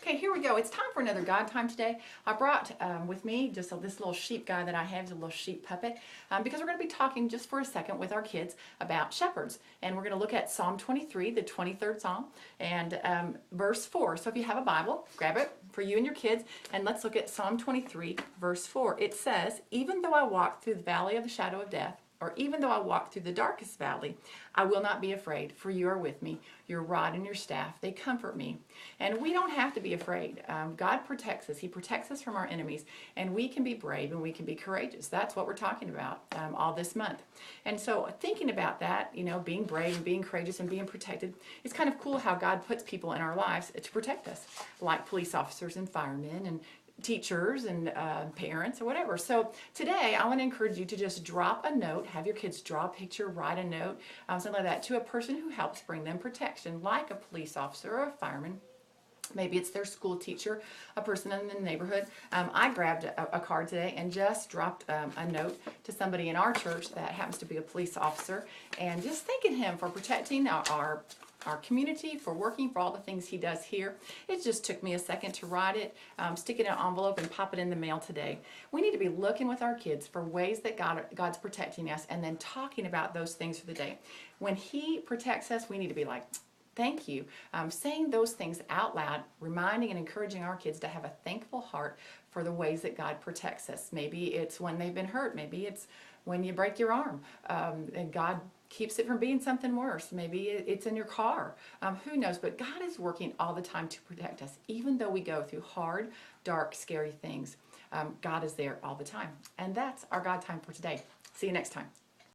Okay, here we go. It's time for another God time today. I brought with me just this little sheep guy that I have, a little sheep puppet, because we're going to be talking just for a second with our kids about shepherds. And we're going to look at Psalm 23, the 23rd Psalm, and verse 4. So if you have a Bible, grab it for you and your kids, and let's look at Psalm 23, verse 4. It says, "Even though I walk through the valley of the shadow of death, or even though I walk through the darkest valley, I will not be afraid, for you are with me. Your rod and your staff, they comfort me." And we don't have to be afraid. God protects us. He protects us from our enemies, and we can be brave and we can be courageous. That's what we're talking about all this month. And so thinking about that, being brave and being courageous and being protected, it's kind of cool how God puts people in our lives to protect us, like police officers and firemen and teachers and parents or whatever. So today I want to encourage you to just drop a note, have your kids draw a picture, write a note, something like that, to a person who helps bring them protection, like a police officer or a fireman. Maybe it's their school teacher, a person in the neighborhood. I grabbed a card today and just dropped a note to somebody in our church that happens to be a police officer, and just thanking him for protecting our community, for working, for all the things he does here. It just took me a second to write it, stick it in an envelope, and pop it in the mail today. We need to be looking with our kids for ways that God's protecting us, and then talking about those things for the day. When he protects us, we need to be like, thank you. Saying those things out loud, reminding and encouraging our kids to have a thankful heart for the ways that God protects us. Maybe it's when they've been hurt. Maybe it's when you break your arm and God keeps it from being something worse. Maybe it's in your car. Who knows? But God is working all the time to protect us. Even though we go through hard, dark, scary things, God is there all the time. And that's our God time for today. See you next time.